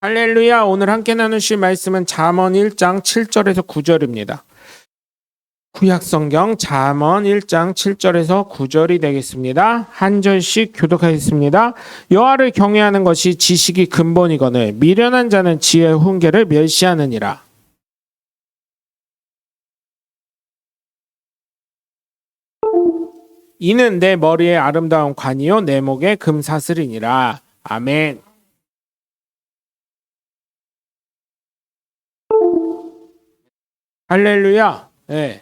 할렐루야. 오늘 함께 나누실 말씀은 잠언 1장 7절에서 9절입니다. 구약성경 잠언 1장 7절에서 9절이 되겠습니다. 한 절씩 교독하겠습니다. 여호와를 경외하는 것이 지식이 근본이거늘 미련한 자는 지혜의 훈계를 멸시하느니라. 이는 내 머리에 아름다운 관이요 내 목에 금사슬이니라. 아멘. 할렐루야. 네.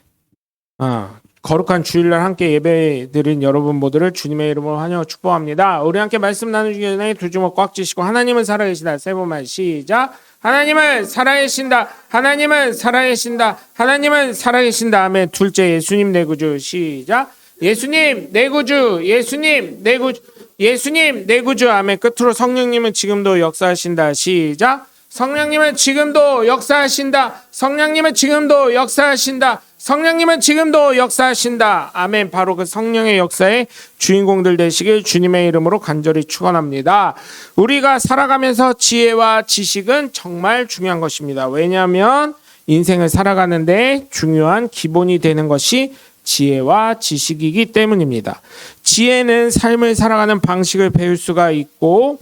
거룩한 주일날 함께 예배드린 여러분 모두를 주님의 이름으로 환영하고 축복합니다. 우리 함께 말씀 나누기 전에 두 주먹 꽉 쥐시고 하나님은 살아계시다. 세 번만 시작. 하나님은 살아계신다. 하나님은 살아계신다. 하나님은 살아계신다. 아멘. 둘째 예수님 내 구주 시작. 예수님 내 구주. 예수님 내 구주. 예수님 내 구주. 아멘. 끝으로 성령님은 지금도 역사하신다. 시작. 성령님은 지금도 역사하신다. 성령님은 지금도 역사하신다. 성령님은 지금도 역사하신다. 아멘. 바로 그 성령의 역사의 주인공들 되시길 주님의 이름으로 간절히 축원합니다. 우리가 살아가면서 지혜와 지식은 정말 중요한 것입니다. 왜냐하면 인생을 살아가는데 중요한 기본이 되는 것이 지혜와 지식이기 때문입니다. 지혜는 삶을 살아가는 방식을 배울 수가 있고,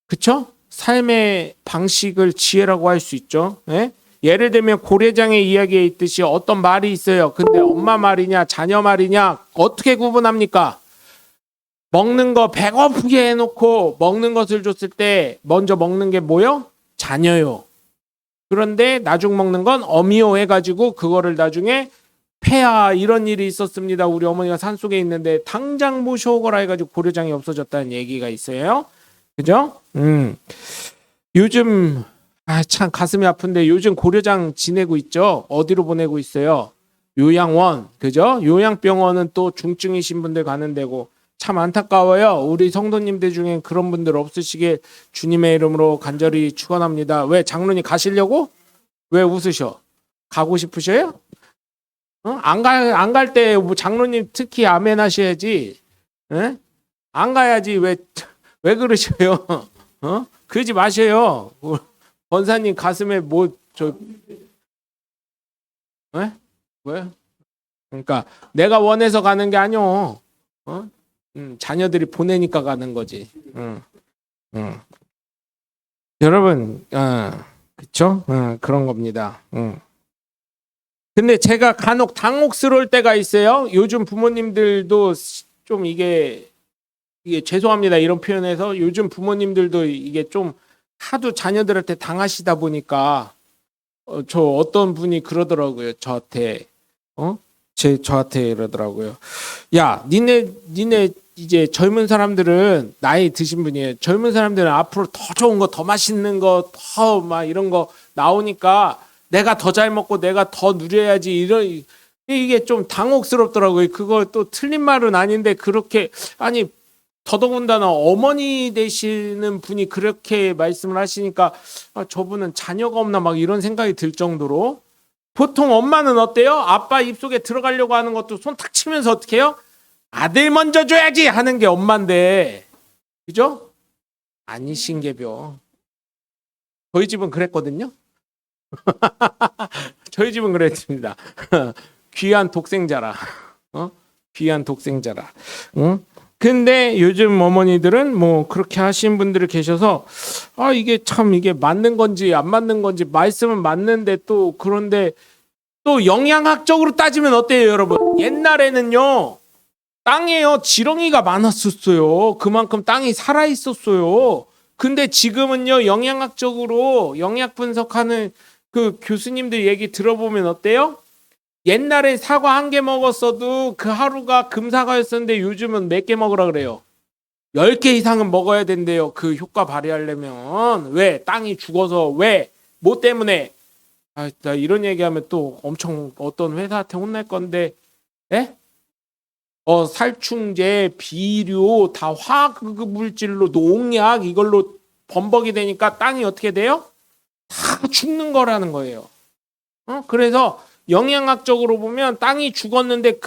그렇죠? 삶의 방식을 지혜라고 할 수 있죠. 예? 예를 들면 고래장의 이야기에 있듯이 어떤 말이 있어요. 근데 엄마 말이냐 자녀 말이냐 어떻게 구분합니까? 먹는 거 배고프게 해놓고 먹는 것을 줬을 때 먼저 먹는 게 뭐요? 자녀요. 그런데 나중 먹는 건 어미요 해가지고 그거를 나중에 폐하 이런 일이 있었습니다. 우리 어머니가 산속에 있는데 당장 모셔오거라 해가지고 고래장이 없어졌다는 얘기가 있어요. 그죠? 요즘 참 가슴이 아픈데 요즘 고려장 지내고 있죠. 어디로 보내고 있어요? 요양원. 그죠? 요양병원은 또 중증이신 분들 가는 데고 참 안타까워요. 우리 성도님들 중에 그런 분들 없으시길 주님의 이름으로 간절히 축원합니다. 왜 장로님 가시려고? 왜 웃으셔? 가고 싶으셔요? 안 갈 때 뭐 장로님 특히 아멘 하셔야지. 에? 안 가야지 왜 그러셔요? 그러지 마셔요. 권사님 가슴에 왜? 그러니까 내가 원해서 가는 게 아니오. 자녀들이 보내니까 가는 거지. 여러분, 그렇죠? 그런 겁니다. 근데 제가 간혹 당혹스러울 때가 있어요. 요즘 부모님들도 좀 이게 죄송합니다. 이런 표현에서 요즘 부모님들도 이게 좀 하도 자녀들한테 당하시다 보니까 저 어떤 분이 그러더라고요. 저한테 이러더라고요. 야, 니네 이제 젊은 사람들은 나이 드신 분이에요. 젊은 사람들은 앞으로 더 좋은 거, 더 맛있는 거, 더 막 이런 거 나오니까 내가 더 잘 먹고 내가 더 누려야지 이런 이게 좀 당혹스럽더라고요. 그거 또 틀린 말은 아닌데 그렇게 아니. 더더군다나 어머니 되시는 분이 그렇게 말씀을 하시니까 저분은 자녀가 없나 막 이런 생각이 들 정도로 보통 엄마는 어때요? 아빠 입속에 들어가려고 하는 것도 손 탁 치면서 어떻게 해요? 아들 먼저 줘야지 하는 게 엄마인데 그죠? 아니신게벼. 저희 집은 그랬거든요. 저희 집은 그랬습니다. 귀한 독생자라. 귀한 독생자라. 응? 근데 요즘 어머니들은 뭐 그렇게 하신 분들이 계셔서 이게 참 이게 맞는 건지 안 맞는 건지 말씀은 맞는데 또 그런데 또 영양학적으로 따지면 어때요, 여러분? 옛날에는요 땅에요 지렁이가 많았었어요. 그만큼 땅이 살아 있었어요. 근데 지금은요 영양학적으로 영양 분석하는 그 교수님들 얘기 들어보면 어때요? 옛날에 사과 한 개 먹었어도 그 하루가 금사과였었는데 요즘은 몇 개 먹으라 그래요? 10개 이상은 먹어야 된대요. 그 효과 발휘하려면. 왜? 땅이 죽어서. 왜? 뭐 때문에? 나 이런 얘기하면 또 엄청 어떤 회사한테 혼날 건데 에? 살충제, 비료 다 화학 물질로 농약 이걸로 범벅이 되니까 땅이 어떻게 돼요? 다 죽는 거라는 거예요. 그래서 영양학적으로 보면 땅이 죽었는데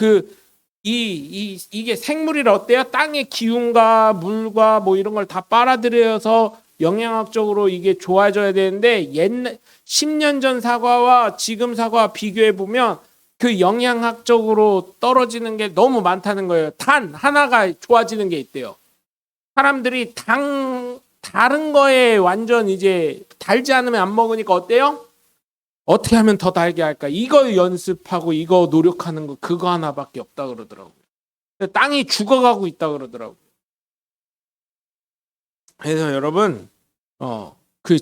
이게 생물이라 어때요? 땅의 기운과 물과 뭐 이런 걸 다 빨아들여서 영양학적으로 이게 좋아져야 되는데 10년 전 사과와 지금 사과 비교해 보면 그 영양학적으로 떨어지는 게 너무 많다는 거예요. 단 하나가 좋아지는 게 있대요. 사람들이 다른 거에 완전 이제 달지 않으면 안 먹으니까 어때요? 어떻게 하면 더 달게 할까? 이거 연습하고 이거 노력하는 거 그거 하나밖에 없다 그러더라고요. 땅이 죽어가고 있다 그러더라고요. 그래서 여러분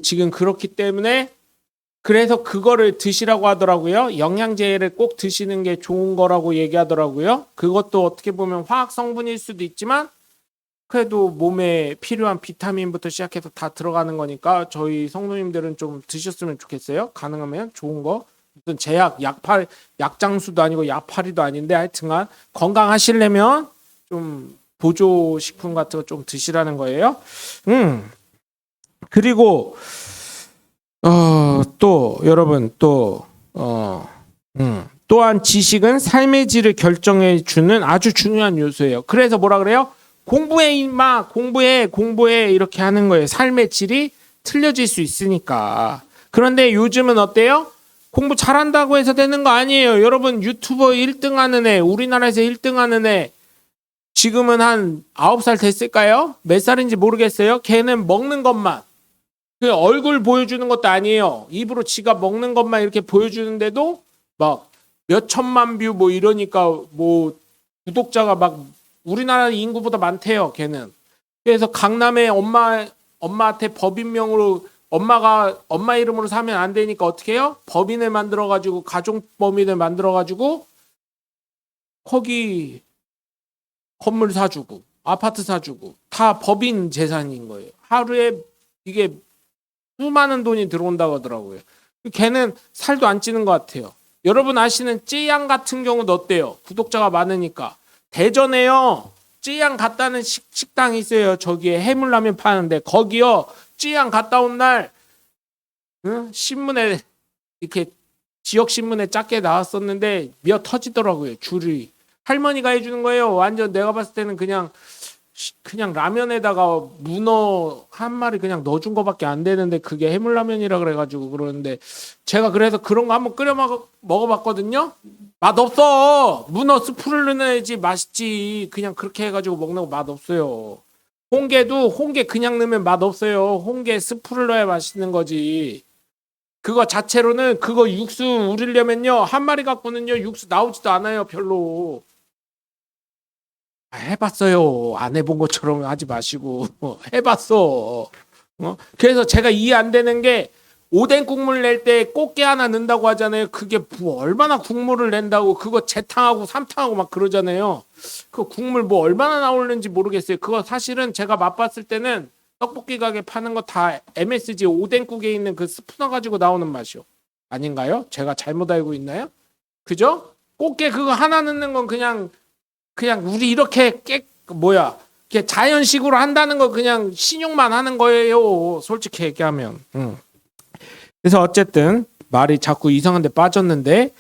지금 그렇기 때문에 그래서 그거를 드시라고 하더라고요. 영양제를 꼭 드시는 게 좋은 거라고 얘기하더라고요. 그것도 어떻게 보면 화학 성분일 수도 있지만 그래도 몸에 필요한 비타민부터 시작해서 다 들어가는 거니까 저희 성도님들은 좀 드셨으면 좋겠어요. 가능하면 좋은 거. 무슨 제약, 약장수도 아니고 약파리도 아닌데 하여튼간 건강하시려면 좀 보조식품 같은 거 좀 드시라는 거예요. 그리고 또 여러분 또한 지식은 삶의 질을 결정해 주는 아주 중요한 요소예요. 그래서 뭐라 그래요? 공부해 임마 공부해 이렇게 하는 거예요. 삶의 질이 틀려질 수 있으니까. 그런데 요즘은 어때요? 공부 잘한다고 해서 되는 거 아니에요. 여러분 유튜버 1등 하는 애, 우리나라에서 1등 하는 애 지금은 한 9살 됐을까요? 몇 살인지 모르겠어요. 걔는 먹는 것만 그 얼굴 보여주는 것도 아니에요. 입으로 지가 먹는 것만 이렇게 보여주는데도 막 몇 천만 뷰 뭐 이러니까 뭐 구독자가 막 우리나라 인구보다 많대요. 걔는. 그래서 강남에 엄마한테 법인명으로 엄마 이름으로 사면 안 되니까 어떻게 해요? 법인을 만들어가지고 가족법인을 만들어가지고 거기 건물 사주고 아파트 사주고 다 법인 재산인 거예요. 하루에 이게 수많은 돈이 들어온다고 하더라고요. 걔는 살도 안 찌는 것 같아요. 여러분 아시는 찌양 같은 경우도 어때요? 구독자가 많으니까. 대전에요. 찌양 갔다는 식당이 있어요. 저기에 해물라면 파는데 거기요. 찌양 갔다 온 날 신문에 이렇게 지역 신문에 작게 나왔었는데 미어 터지더라고요. 줄이. 할머니가 해주는 거예요. 완전 내가 봤을 때는 그냥 라면에다가 문어 한 마리 그냥 넣어준 거밖에 안 되는데 그게 해물라면이라 그래가지고 그러는데 제가 그래서 그런 거 한번 끓여 먹어봤거든요. 맛없어. 문어 스프를 넣어야지 맛있지. 그냥 그렇게 해가지고 먹는 거 맛없어요. 홍게 그냥 넣으면 맛없어요. 홍게 스프를 넣어야 맛있는 거지. 그거 자체로는 그거 육수 우리려면요 한 마리 갖고는요 육수 나오지도 않아요. 별로. 해봤어요. 안 해본 것처럼 하지 마시고 해봤어. 그래서 제가 이해 안 되는 게 오뎅 국물 낼 때 꽃게 하나 넣는다고 하잖아요. 그게 뭐 얼마나 국물을 낸다고 그거 재탕하고 삼탕하고 막 그러잖아요. 그 국물 뭐 얼마나 나오는지 모르겠어요. 그거 사실은 제가 맛봤을 때는 떡볶이 가게 파는 거 다 MSG 오뎅국에 있는 그 스프너 가지고 나오는 맛이요. 아닌가요? 제가 잘못 알고 있나요? 그죠? 꽃게 그거 하나 넣는 건 그냥 우리 이렇게 이렇게 자연식으로 한다는 거 그냥 신용만 하는 거예요. 솔직히 얘기하면. 그래서 어쨌든 말이 자꾸 이상한 데 빠졌는데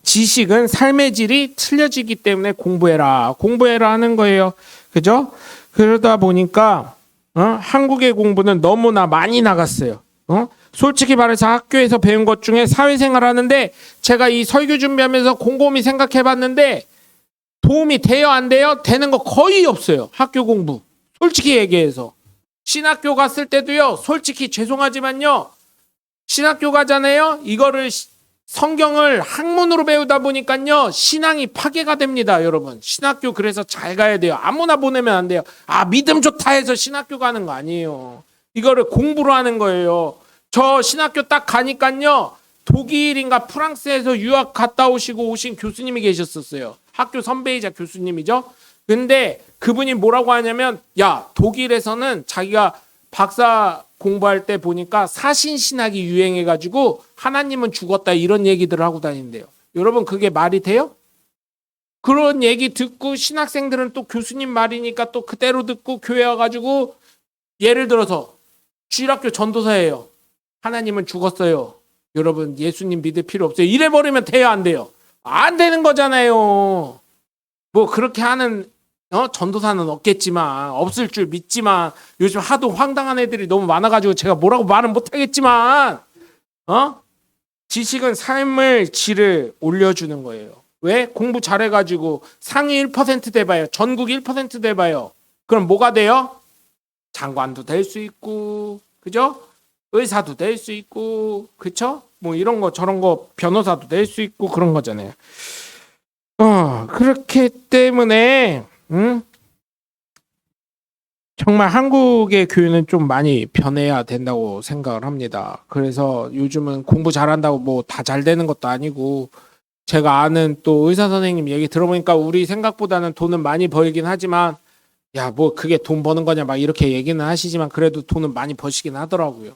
지식은 삶의 질이 틀려지기 때문에 공부해라 하는 거예요. 그죠? 그러다 보니까 한국의 공부는 너무나 많이 나갔어요. 솔직히 말해서 학교에서 배운 것 중에 사회생활 하는데 제가 이 설교 준비하면서 곰곰이 생각해 봤는데 도움이 돼요 안 돼요? 되는 거 거의 없어요. 학교 공부. 솔직히 얘기해서. 신학교 갔을 때도요. 솔직히 죄송하지만요. 신학교 가잖아요. 이거를 성경을 학문으로 배우다 보니까요. 신앙이 파괴가 됩니다. 여러분. 신학교 그래서 잘 가야 돼요. 아무나 보내면 안 돼요. 믿음 좋다 해서 신학교 가는 거 아니에요. 이거를 공부로 하는 거예요. 저 신학교 딱 가니까요. 독일인가 프랑스에서 유학 갔다 오신 교수님이 계셨었어요. 학교 선배이자 교수님이죠. 근데 그분이 뭐라고 하냐면 독일에서는 자기가 박사 공부할 때 보니까 사신신학이 유행해가지고 하나님은 죽었다 이런 얘기들을 하고 다닌대요. 여러분 그게 말이 돼요? 그런 얘기 듣고 신학생들은 또 교수님 말이니까 또 그대로 듣고 교회 와가지고 예를 들어서 주일학교 전도사예요. 하나님은 죽었어요. 여러분 예수님 믿을 필요 없어요. 이래버리면 돼요 안 돼요? 안 되는 거잖아요. 뭐 그렇게 하는 전도사는 없겠지만, 없을 줄 믿지만, 요즘 하도 황당한 애들이 너무 많아가지고 제가 뭐라고 말은 못하겠지만, 지식은 삶의 질을 올려주는 거예요. 왜? 공부 잘해가지고 상위 1% 돼봐요. 전국 1% 돼봐요. 그럼 뭐가 돼요? 장관도 될 수 있고, 그죠? 의사도 될 수 있고, 그쵸? 뭐 이런 거 저런 거 변호사도 될 수 있고 그런 거잖아요. 그렇기 때문에 정말 한국의 교육은 좀 많이 변해야 된다고 생각을 합니다. 그래서 요즘은 공부 잘한다고 뭐 다 잘 되는 것도 아니고, 제가 아는 또 의사 선생님 얘기 들어보니까 우리 생각보다는 돈은 많이 벌긴 하지만, 야, 뭐 그게 돈 버는 거냐 막 이렇게 얘기는 하시지만 그래도 돈은 많이 버시긴 하더라고요.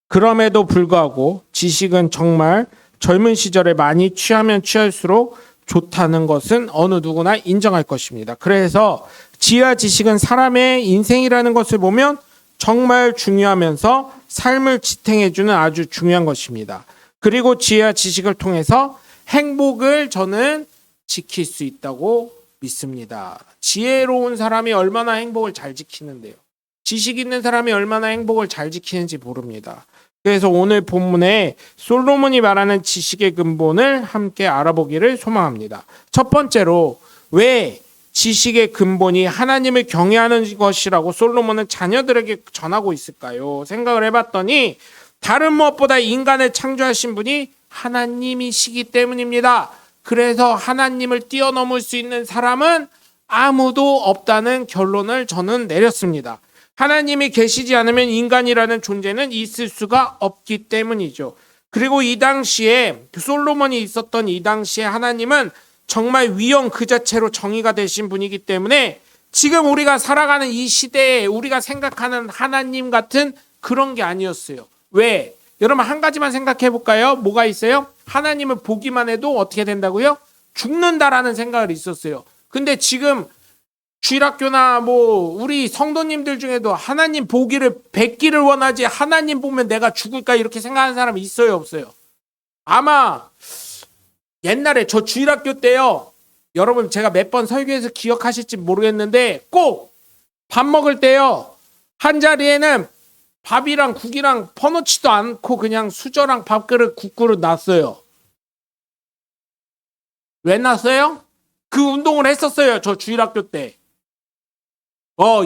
그럼에도 불구하고 지식은 정말 젊은 시절에 많이 취하면 취할수록 좋다는 것은 어느 누구나 인정할 것입니다. 그래서 지혜와 지식은 사람의 인생이라는 것을 보면 정말 중요하면서 삶을 지탱해주는 아주 중요한 것입니다. 그리고 지혜와 지식을 통해서 행복을 저는 지킬 수 있다고 믿습니다. 지혜로운 사람이 얼마나 행복을 잘 지키는데요. 지식 있는 사람이 얼마나 행복을 잘 지키는지 모릅니다. 그래서 오늘 본문에 솔로몬이 말하는 지식의 근본을 함께 알아보기를 소망합니다. 첫 번째로, 왜 지식의 근본이 하나님을 경외하는 것이라고 솔로몬은 자녀들에게 전하고 있을까요? 생각을 해봤더니 다른 무엇보다 인간을 창조하신 분이 하나님이시기 때문입니다. 그래서 하나님을 뛰어넘을 수 있는 사람은 아무도 없다는 결론을 저는 내렸습니다. 하나님이 계시지 않으면 인간이라는 존재는 있을 수가 없기 때문이죠. 그리고 이 당시에 솔로몬이 있었던 이 당시에 하나님은 정말 위엄 그 자체로 정의가 되신 분이기 때문에 지금 우리가 살아가는 이 시대에 우리가 생각하는 하나님 같은 그런 게 아니었어요. 왜? 여러분 한 가지만 생각해 볼까요? 뭐가 있어요? 하나님을 보기만 해도 어떻게 된다고요? 죽는다라는 생각을 있었어요. 근데 지금 주일학교나 뭐 우리 성도님들 중에도 하나님 보기를 뵙기를 원하지 하나님 보면 내가 죽을까 이렇게 생각하는 사람이 있어요, 없어요? 아마 옛날에 저 주일학교 때요, 여러분 제가 몇 번 설교해서 기억하실지 모르겠는데 꼭 밥 먹을 때요 한 자리에는 밥이랑 국이랑 퍼놓지도 않고 그냥 수저랑 밥그릇 국그릇 놨어요. 왜 놨어요? 그 운동을 했었어요, 저 주일학교 때.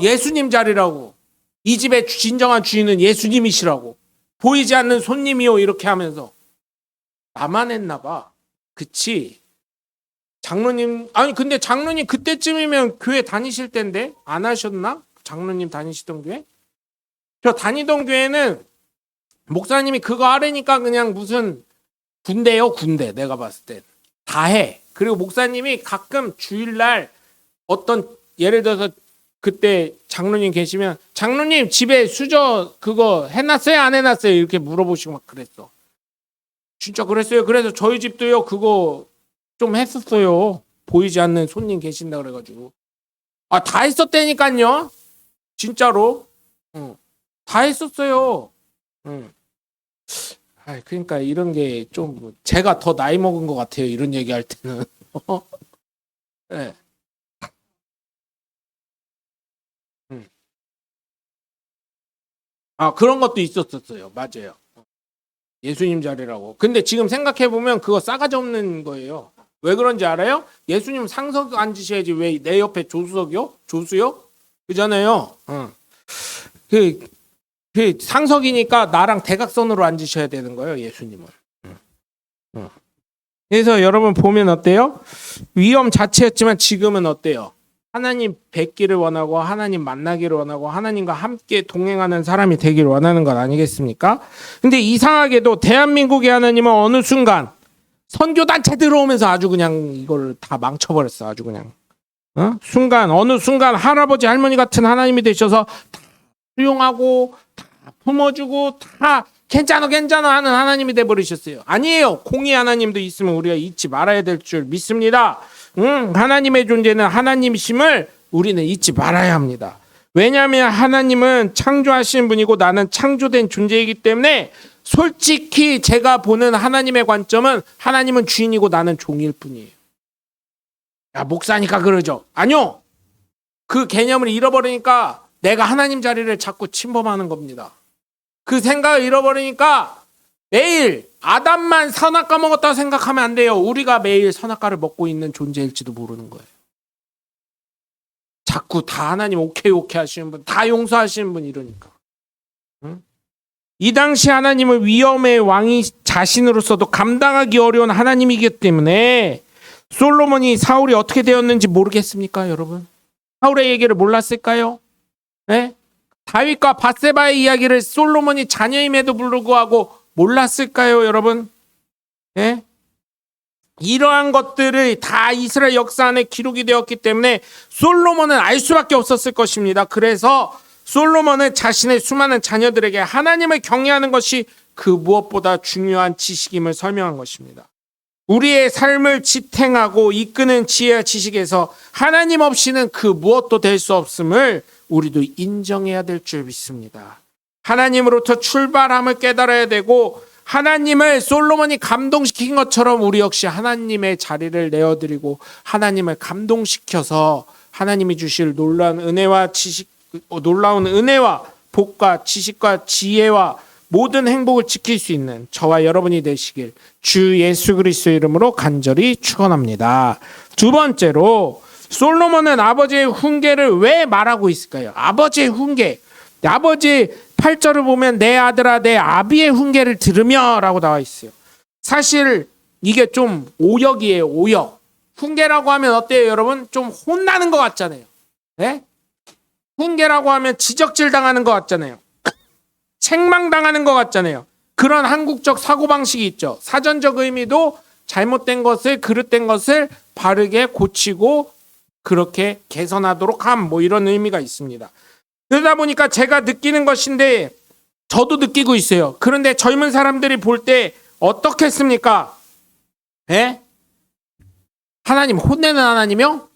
예수님 자리라고. 이 집의 진정한 주인은 예수님이시라고. 보이지 않는 손님이요 이렇게 하면서. 나만 했나 봐. 그치? 장로님, 아니 근데 장로님 그때쯤이면 교회 다니실 텐데 안 하셨나? 장로님 다니시던 교회? 저 다니던 교회는 목사님이 그거 하라니까 그냥 무슨 군대요, 군대. 내가 봤을 땐 다 해. 그리고 목사님이 가끔 주일날 어떤 예를 들어서 그때 장로님 계시면 장로님 집에 수저 그거 해놨어요 안 해놨어요 이렇게 물어보시고 막 그랬어. 진짜 그랬어요. 그래서 저희 집도요 그거 좀 했었어요. 보이지 않는 손님 계신다 그래가지고. 다 했었다니까요. 진짜로. 다 했었어요. 그러니까 이런 게 좀 제가 더 나이 먹은 것 같아요. 이런 얘기할 때는. 네. 그런 것도 있었어요. 맞아요. 예수님 자리라고. 근데 지금 생각해보면 그거 싸가지 없는 거예요. 왜 그런지 알아요? 예수님 상석 앉으셔야지 왜 내 옆에 조수석이요? 조수요? 그잖아요. 그 상석이니까 나랑 대각선으로 앉으셔야 되는 거예요. 예수님은. 그래서 여러분 보면 어때요? 위험 자체였지만 지금은 어때요? 하나님 뵙기를 원하고 하나님 만나기를 원하고 하나님과 함께 동행하는 사람이 되기를 원하는 것 아니겠습니까? 근데 이상하게도 대한민국의 하나님은 어느 순간 선교단체 들어오면서 아주 그냥 이걸 다 망쳐버렸어. 아주 그냥. 어느 순간 할아버지 할머니 같은 하나님이 되셔서 다 수용하고 다 품어주고 다 괜찮아 하는 하나님이 돼버리셨어요. 아니에요. 공의 하나님도 있으면 우리가 잊지 말아야 될 줄 믿습니다. 하나님의 존재는 하나님이심을 우리는 잊지 말아야 합니다. 왜냐하면 하나님은 창조하신 분이고 나는 창조된 존재이기 때문에 솔직히 제가 보는 하나님의 관점은 하나님은 주인이고 나는 종일 뿐이에요. 야, 목사니까 그러죠. 아니요. 그 개념을 잃어버리니까 내가 하나님 자리를 자꾸 침범하는 겁니다. 그 생각을 잃어버리니까 매일 아담만 선악과 먹었다고 생각하면 안 돼요. 우리가 매일 선악과를 먹고 있는 존재일지도 모르는 거예요. 자꾸 다 하나님 오케이 하시는 분, 다 용서하시는 분 이러니까. 응? 이 당시 하나님은 위엄의 왕이 자신으로서도 감당하기 어려운 하나님이기 때문에 솔로몬이 사울이 어떻게 되었는지 모르겠습니까, 여러분? 사울의 얘기를 몰랐을까요? 네? 다윗과 밧세바의 이야기를 솔로몬이 자녀임에도 불구하고 몰랐을까요, 여러분? 네? 이러한 것들을 다 이스라엘 역사 안에 기록이 되었기 때문에 솔로몬은 알 수밖에 없었을 것입니다. 그래서 솔로몬은 자신의 수많은 자녀들에게 하나님을 경외하는 것이 그 무엇보다 중요한 지식임을 설명한 것입니다. 우리의 삶을 지탱하고 이끄는 지혜와 지식에서 하나님 없이는 그 무엇도 될 수 없음을 우리도 인정해야 될 줄 믿습니다. 하나님으로부터 출발함을 깨달아야 되고 하나님을 솔로몬이 감동시킨 것처럼 우리 역시 하나님의 자리를 내어드리고 하나님을 감동시켜서 하나님이 주실 놀라운 은혜와 복과 지식과 지혜와 모든 행복을 지킬 수 있는 저와 여러분이 되시길 주 예수 그리스도의 이름으로 간절히 축원합니다. 두 번째로 솔로몬은 아버지의 훈계를 왜 말하고 있을까요? 아버지의 훈계. 아버지 8절을 보면 내 아들아 내 아비의 훈계를 들으며 라고 나와 있어요. 사실 이게 좀 오역이에요. 오역. 훈계라고 하면 어때요, 여러분? 좀 혼나는 것 같잖아요. 네? 훈계라고 하면 지적질 당하는 것 같잖아요. 책망당하는 것 같잖아요. 그런 한국적 사고방식이 있죠. 사전적 의미도 잘못된 것을, 그릇된 것을 바르게 고치고 그렇게 개선하도록 함, 뭐 이런 의미가 있습니다. 그러다 보니까 제가 느끼는 것인데 저도 느끼고 있어요. 그런데 젊은 사람들이 볼 때 어떻겠습니까? 예? 하나님 혼내는 하나님이요?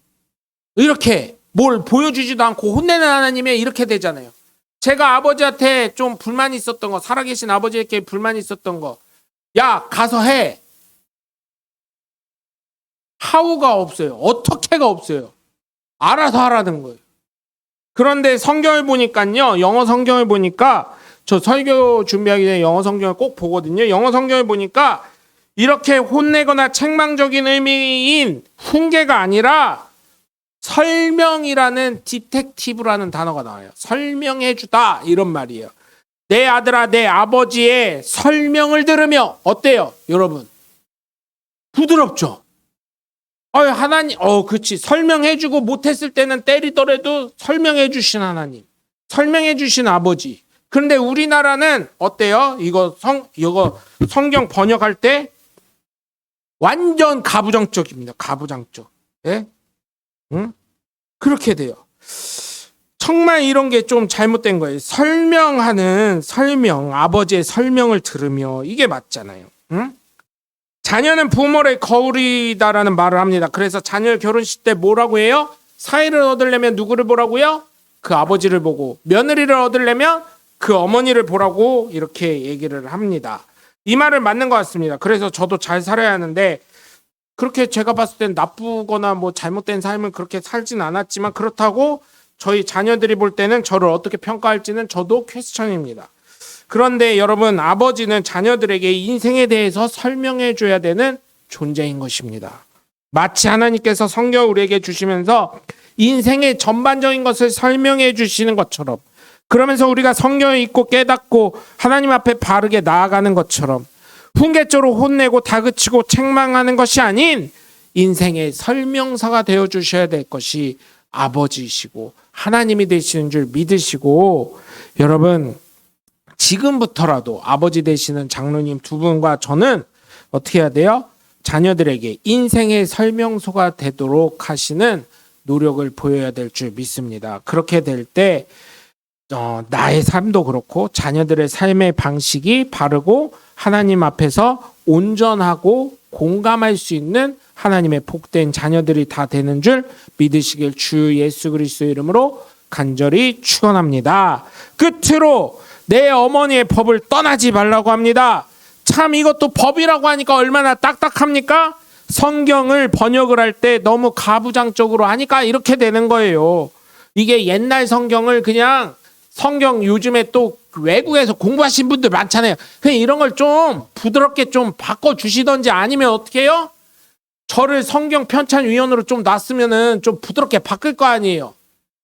이렇게 뭘 보여주지도 않고 혼내는 하나님이 이렇게 되잖아요. 제가 아버지한테 좀 불만이 있었던 거, 살아계신 아버지에게 불만이 있었던 거, 야 가서 해. 하우가 없어요. 어떻게가 없어요. 알아서 하라는 거예요. 그런데 성경을 보니까요, 영어 성경을 보니까 저 설교 준비하기 전에 영어 성경을 꼭 보거든요. 영어 성경을 보니까 이렇게 혼내거나 책망적인 의미인 훈계가 아니라 설명이라는 디텍티브라는 단어가 나와요. 설명해주다 이런 말이에요. 내 아들아 내 아버지의 설명을 들으며 어때요, 여러분? 부드럽죠? 하나님, 그치. 설명해주고 못했을 때는 때리더라도 설명해주신 하나님, 설명해주신 아버지. 그런데 우리나라는 어때요? 이거 성경 번역할 때 완전 가부장적입니다. 가부장적. 예? 응? 그렇게 돼요. 정말 이런 게 좀 잘못된 거예요. 아버지의 설명을 들으며 이게 맞잖아요. 응? 자녀는 부모의 거울이다라는 말을 합니다. 그래서 자녀 결혼식 때 뭐라고 해요? 사위를 얻으려면 누구를 보라고요? 그 아버지를 보고, 며느리를 얻으려면 그 어머니를 보라고 이렇게 얘기를 합니다. 이 말은 맞는 것 같습니다. 그래서 저도 잘 살아야 하는데 그렇게 제가 봤을 땐 나쁘거나 뭐 잘못된 삶을 그렇게 살진 않았지만 그렇다고 저희 자녀들이 볼 때는 저를 어떻게 평가할지는 저도 퀘스천입니다. 그런데 여러분, 아버지는 자녀들에게 인생에 대해서 설명해 줘야 되는 존재인 것입니다. 마치 하나님께서 성경을 우리에게 주시면서 인생의 전반적인 것을 설명해 주시는 것처럼, 그러면서 우리가 성경을 읽고 깨닫고 하나님 앞에 바르게 나아가는 것처럼 훈계조로 혼내고 다그치고 책망하는 것이 아닌 인생의 설명서가 되어 주셔야 될 것이 아버지이시고 하나님이 되시는 줄 믿으시고, 여러분 지금부터라도 아버지 되시는 장로님 두 분과 저는 어떻게 해야 돼요? 자녀들에게 인생의 설명서가 되도록 하시는 노력을 보여야 될 줄 믿습니다. 그렇게 될 때 나의 삶도 그렇고 자녀들의 삶의 방식이 바르고 하나님 앞에서 온전하고 공감할 수 있는 하나님의 복된 자녀들이 다 되는 줄 믿으시길 주 예수 그리스도의 이름으로 간절히 축원합니다. 끝으로 내 어머니의 법을 떠나지 말라고 합니다. 참 이것도 법이라고 하니까 얼마나 딱딱합니까? 성경을 번역을 할 때 너무 가부장적으로 하니까 이렇게 되는 거예요. 이게 옛날 성경을 그냥 성경 요즘에 또 외국에서 공부하신 분들 많잖아요. 그냥 이런 걸 좀 부드럽게 좀 바꿔주시던지 아니면 어떻게 해요? 저를 성경 편찬위원으로 좀 놨으면은 좀 부드럽게 바꿀 거 아니에요.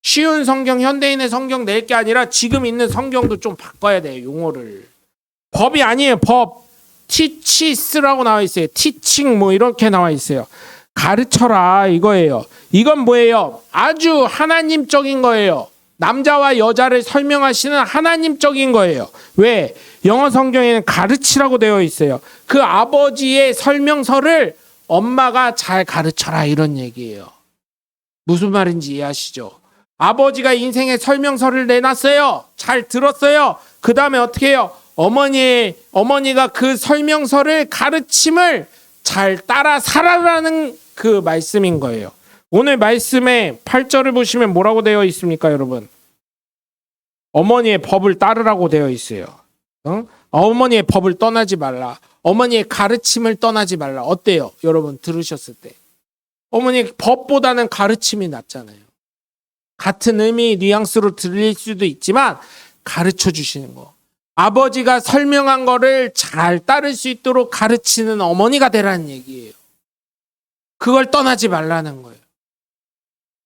쉬운 성경, 현대인의 성경 낼 게 아니라 지금 있는 성경도 좀 바꿔야 돼요, 용어를. 법이 아니에요, 법. 티치스라고 나와 있어요. 티칭 뭐 이렇게 나와 있어요. 가르쳐라 이거예요. 이건 뭐예요? 아주 하나님적인 거예요. 남자와 여자를 설명하시는 하나님적인 거예요. 왜? 영어 성경에는 가르치라고 되어 있어요. 그 아버지의 설명서를 엄마가 잘 가르쳐라 이런 얘기예요. 무슨 말인지 이해하시죠? 아버지가 인생의 설명서를 내놨어요. 잘 들었어요. 그 다음에 어떻게 해요? 어머니가 그 설명서를 가르침을 잘 따라 살아라는 그 말씀인 거예요. 오늘 말씀의 8절을 보시면 뭐라고 되어 있습니까, 여러분? 어머니의 법을 따르라고 되어 있어요. 어머니의 법을 떠나지 말라. 어머니의 가르침을 떠나지 말라. 어때요? 여러분 들으셨을 때. 어머니의 법보다는 가르침이 낫잖아요. 같은 의미 뉘앙스로 들릴 수도 있지만 가르쳐 주시는 거. 아버지가 설명한 거를 잘 따를 수 있도록 가르치는 어머니가 되라는 얘기예요. 그걸 떠나지 말라는 거예요.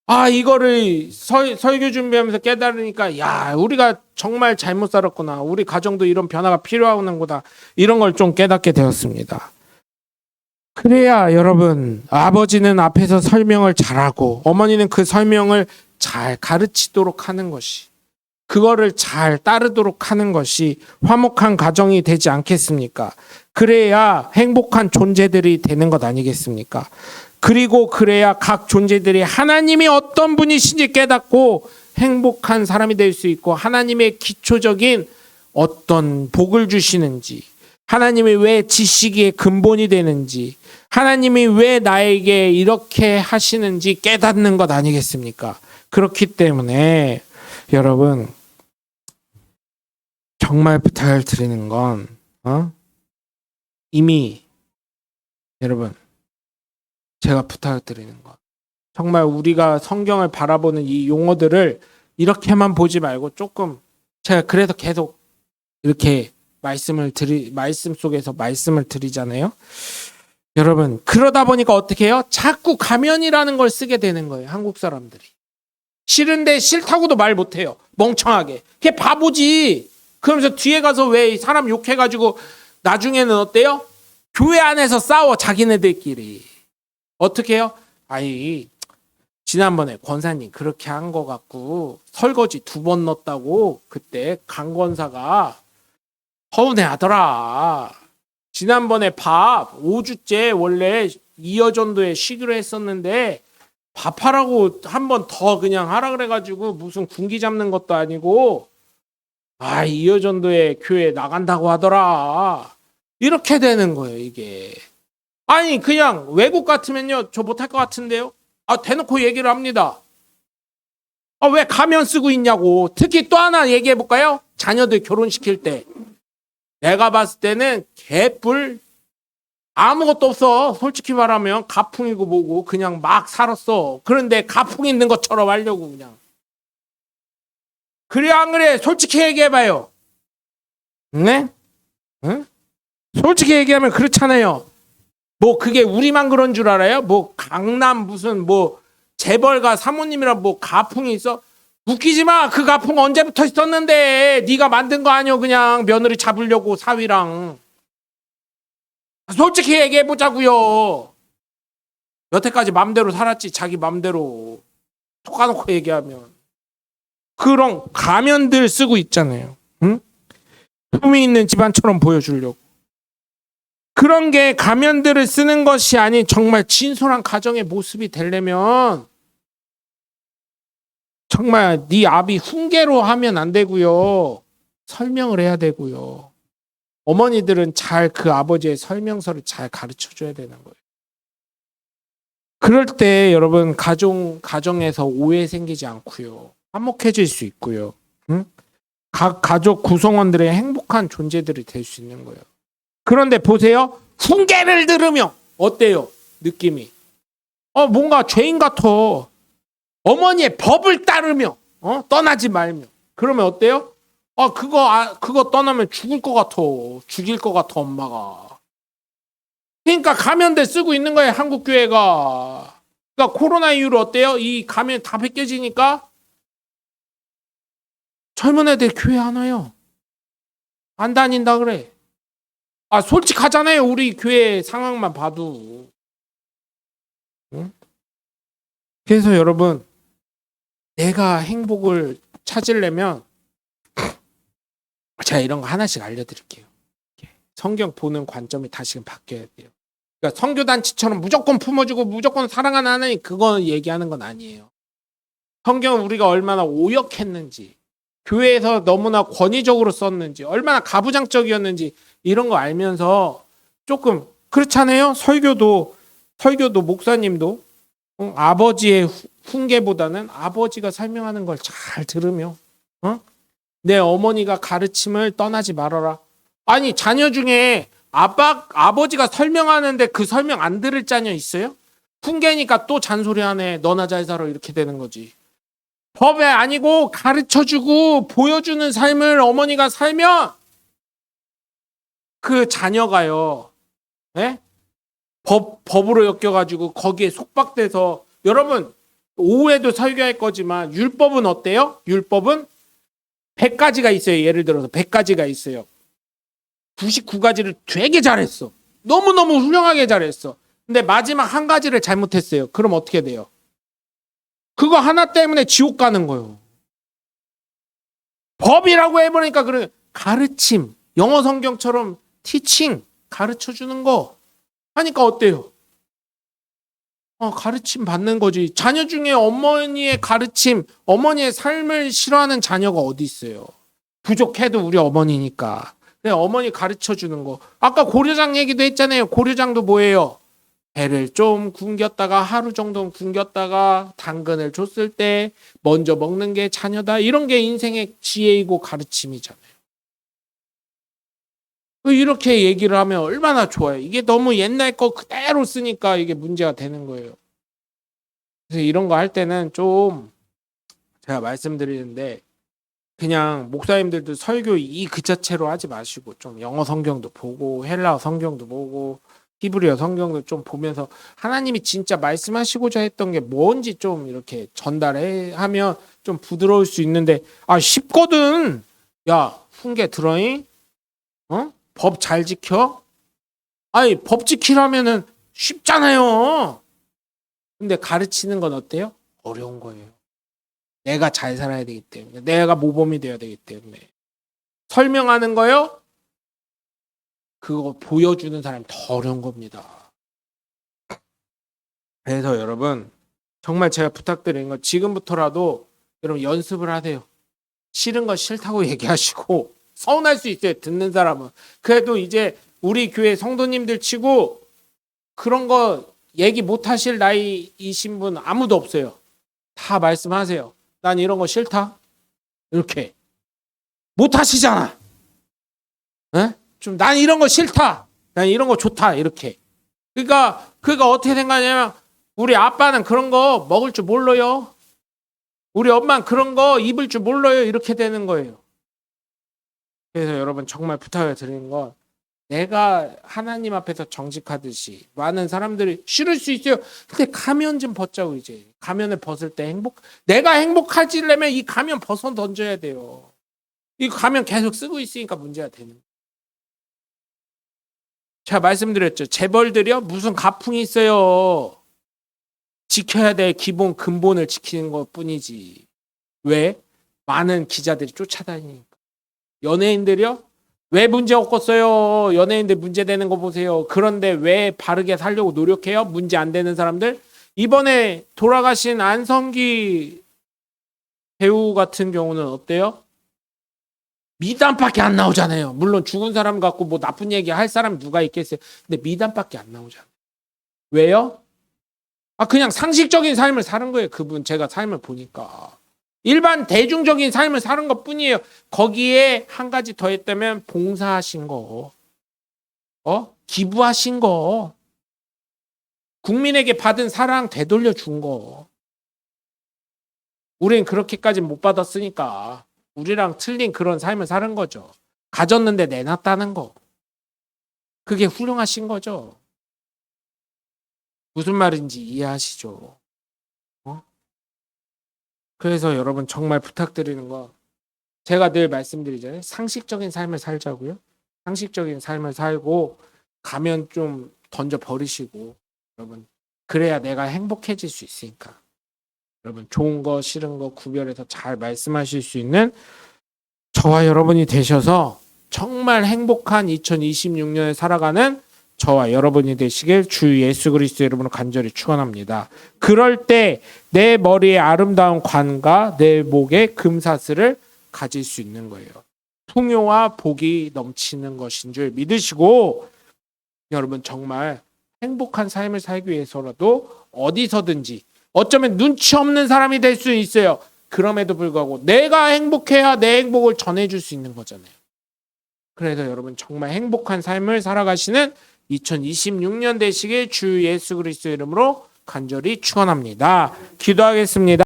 아, 이거를 설교 준비하면서 깨달으니까 야, 우리가 정말 잘못 살았구나. 우리 가정도 이런 변화가 필요하구나. 이런 걸 좀 깨닫게 되었습니다. 그래야 여러분, 아버지는 앞에서 설명을 잘하고 어머니는 그 설명을 잘 가르치도록 하는 것이, 그거를 잘 따르도록 하는 것이 화목한 가정이 되지 않겠습니까? 그래야 행복한 존재들이 되는 것 아니겠습니까? 그리고 그래야 각 존재들이 하나님이 어떤 분이신지 깨닫고 행복한 사람이 될 수 있고, 하나님의 기초적인 어떤 복을 주시는지, 하나님이 왜 지식의 근본이 되는지, 하나님이 왜 나에게 이렇게 하시는지 깨닫는 것 아니겠습니까? 그렇기 때문에 여러분, 정말 부탁을 드리는 건 이미 여러분, 제가 부탁을 드리는 건 정말 우리가 성경을 바라보는 이 용어들을 이렇게만 보지 말고 조금, 제가 그래서 계속 이렇게 말씀 속에서 말씀을 드리잖아요. 여러분, 그러다 보니까 어떻게 해요? 자꾸 가면이라는 걸 쓰게 되는 거예요. 한국 사람들이. 싫은데 싫다고도 말 못해요. 멍청하게. 걔 바보지. 그러면서 뒤에 가서 왜 사람 욕해가지고 나중에는 어때요? 교회 안에서 싸워, 자기네들끼리. 어떻게 해요? 아이, 지난번에 권사님 그렇게 한 거 갖고 설거지 2번 넣었다고 그때 강 권사가 서운해 하더라. 지난번에 밥 5주째 원래 2여 전도에 쉬기로 했었는데 밥하라고 한 번 더 그냥 하라 그래가지고 무슨 군기 잡는 것도 아니고 2여 전도에 교회 나간다고 하더라. 이렇게 되는 거예요, 이게. 아니, 그냥 외국 같으면요, 저 못할 것 같은데요? 대놓고 얘기를 합니다. 왜 가면 쓰고 있냐고. 특히 또 하나 얘기해 볼까요? 자녀들 결혼시킬 때. 내가 봤을 때는 개뿔 아무것도 없어. 솔직히 말하면 가풍이고 뭐고 그냥 막 살았어. 그런데 가풍 있는 것처럼 하려고 그냥. 그래 안 그래? 솔직히 얘기해봐요. 네? 응? 솔직히 얘기하면 그렇잖아요. 뭐 그게 우리만 그런 줄 알아요? 뭐 강남 무슨 뭐 재벌가 사모님이라 뭐 가풍이 있어? 웃기지 마. 그 가풍 언제부터 있었는데. 네가 만든 거 아니오. 그냥 며느리 잡으려고 사위랑. 솔직히 얘기해보자고요. 여태까지 맘대로 살았지. 자기 맘대로. 톡 까놓고 얘기하면. 그런 가면들 쓰고 있잖아요. 응? 품이 있는 집안처럼 보여주려고. 그런 게 가면들을 쓰는 것이 아닌 정말 진솔한 가정의 모습이 되려면 정말 네 아비 훈계로 하면 안 되고요. 설명을 해야 되고요. 어머니들은 잘 그 아버지의 설명서를 잘 가르쳐 줘야 되는 거예요. 그럴 때 여러분 가정에서 오해 생기지 않고요. 화목해질 수 있고요. 응? 각 가족 구성원들의 행복한 존재들이 될 수 있는 거예요. 그런데 보세요. 훈계를 들으며 어때요? 느낌이. 뭔가 죄인 같아. 어머니의 법을 따르며 떠나지 말며. 그러면 어때요? 그거 떠나면 죽을 것 같아. 죽일 것 같아, 엄마가. 그러니까 감염돼 쓰고 있는 거예요, 한국 교회가. 그러니까 코로나 이후로 어때요? 이 감염 다 벗겨지니까 젊은 애들 교회 안 와요. 안 다닌다 그래. 솔직하잖아요. 우리 교회 상황만 봐도. 응? 그래서 여러분, 내가 행복을 찾으려면 제가 이런 거 하나씩 알려드릴게요. 성경 보는 관점이 다시금 바뀌어야 돼요. 그러니까 선교단체처럼 무조건 품어주고 무조건 사랑하는 하나님, 그거 얘기하는 건 아니에요. 성경은 우리가 얼마나 오역했는지, 교회에서 너무나 권위적으로 썼는지, 얼마나 가부장적이었는지 이런 거 알면서 조금 그렇잖아요. 설교도 목사님도 아버지의 훈계보다는 아버지가 설명하는 걸 잘 들으며 내 어머니가 가르침을 떠나지 말아라. 아니, 자녀 중에 아버지가 설명하는데 그 설명 안 들을 자녀 있어요? 훈계니까 또 잔소리하네. 너나 잘 살아. 이렇게 되는 거지. 법에 아니고 가르쳐주고 보여주는 삶을 어머니가 살면 그 자녀가요. 네? 법으로 엮여가지고 거기에 속박돼서, 여러분 오후에도 설교할 거지만 율법은 어때요? 율법은 100가지가 있어요. 예를 들어서 100가지가 있어요. 99가지를 되게 잘했어. 너무너무 훌륭하게 잘했어. 근데 마지막 한 가지를 잘못했어요. 그럼 어떻게 돼요? 그거 하나 때문에 지옥 가는 거예요. 법이라고 해보니까 그래. 가르침, 영어 성경처럼 티칭, 가르쳐주는 거 하니까 어때요? 가르침 받는 거지. 자녀 중에 어머니의 가르침, 어머니의 삶을 싫어하는 자녀가 어디 있어요? 부족해도 우리 어머니니까. 그냥 어머니 가르쳐주는 거. 아까 고려장 얘기도 했잖아요. 고려장도 뭐예요? 배를 좀 굶겼다가 하루 정도 굶겼다가 당근을 줬을 때 먼저 먹는 게 자녀다. 이런 게 인생의 지혜이고 가르침이잖아요. 이렇게 얘기를 하면 얼마나 좋아요. 이게 너무 옛날 거 그대로 쓰니까 이게 문제가 되는 거예요. 그래서 이런 거 할 때는 좀 제가 말씀드리는데, 그냥 목사님들도 설교 그 자체로 하지 마시고 좀 영어 성경도 보고 헬라어 성경도 보고 히브리어 성경도 좀 보면서 하나님이 진짜 말씀하시고자 했던 게 뭔지 좀 이렇게 전달해 하면 좀 부드러울 수 있는데, 쉽거든. 야, 훈계 들어잉? 법 잘 지켜? 법 지키라면은 쉽잖아요. 근데 가르치는 건 어때요? 어려운 거예요. 내가 잘 살아야 되기 때문에, 내가 모범이 되어야 되기 때문에. 설명하는 거요? 그거 보여주는 사람이 더 어려운 겁니다. 그래서 여러분, 정말 제가 부탁드리는 건 지금부터라도 여러분 연습을 하세요. 싫은 거 싫다고 얘기하시고, 서운할 수 있어요, 듣는 사람은. 그래도 이제 우리 교회 성도님들 치고 그런 거 얘기 못 하실 나이이신 분 아무도 없어요. 다 말씀하세요. 난 이런 거 싫다. 이렇게. 못 하시잖아. 좀 난 이런 거 싫다. 난 이런 거 좋다. 이렇게. 그러니까 어떻게 생각하냐면, 우리 아빠는 그런 거 먹을 줄 몰라요. 우리 엄마는 그런 거 입을 줄 몰라요. 이렇게 되는 거예요. 그래서 여러분 정말 부탁을 드리는 건, 내가 하나님 앞에서 정직하듯이, 많은 사람들이 싫을 수 있어요. 근데 가면 좀 벗자고. 이제 가면을 벗을 때 내가 행복하지려면 이 가면 벗어 던져야 돼요. 이 가면 계속 쓰고 있으니까 문제가 되는 거예요. 제가 말씀드렸죠. 재벌들이요, 무슨 가풍이 있어요. 지켜야 될 기본 근본을 지키는 것 뿐이지. 왜? 많은 기자들이 쫓아다니니까. 연예인들이요? 왜 문제 없겠어요? 연예인들 문제 되는 거 보세요. 그런데 왜 바르게 살려고 노력해요? 문제 안 되는 사람들? 이번에 돌아가신 안성기 배우 같은 경우는 어때요? 미담밖에 안 나오잖아요. 물론 죽은 사람 갖고 뭐 나쁜 얘기 할 사람 누가 있겠어요. 근데 미담밖에 안 나오잖아요. 왜요? 그냥 상식적인 삶을 사는 거예요. 그분, 제가 삶을 보니까. 일반 대중적인 삶을 사는 것 뿐이에요. 거기에 한 가지 더 했다면 봉사하신 거, 기부하신 거, 국민에게 받은 사랑 되돌려 준 거. 우린 그렇게까지 못 받았으니까 우리랑 틀린 그런 삶을 사는 거죠. 가졌는데 내놨다는 거. 그게 훌륭하신 거죠. 무슨 말인지 이해하시죠? 그래서 여러분 정말 부탁드리는 거, 제가 늘 말씀드리잖아요. 상식적인 삶을 살자고요. 상식적인 삶을 살고 가면 좀 던져 버리시고, 여러분 그래야 내가 행복해질 수 있으니까. 여러분 좋은 거 싫은 거 구별해서 잘 말씀하실 수 있는 저와 여러분이 되셔서 정말 행복한 2026년을 살아가는 저와 여러분이 되시길 주 예수 그리스도 이름으로 간절히 축원합니다. 그럴 때 내 머리에 아름다운 관과 내 목에 금사슬을 가질 수 있는 거예요. 풍요와 복이 넘치는 것인 줄 믿으시고, 여러분 정말 행복한 삶을 살기 위해서라도 어디서든지, 어쩌면 눈치 없는 사람이 될 수 있어요. 그럼에도 불구하고 내가 행복해야 내 행복을 전해줄 수 있는 거잖아요. 그래서 여러분 정말 행복한 삶을 살아가시는 2026년 되시길 주 예수 그리스도 이름으로 간절히 축원합니다. 기도하겠습니다.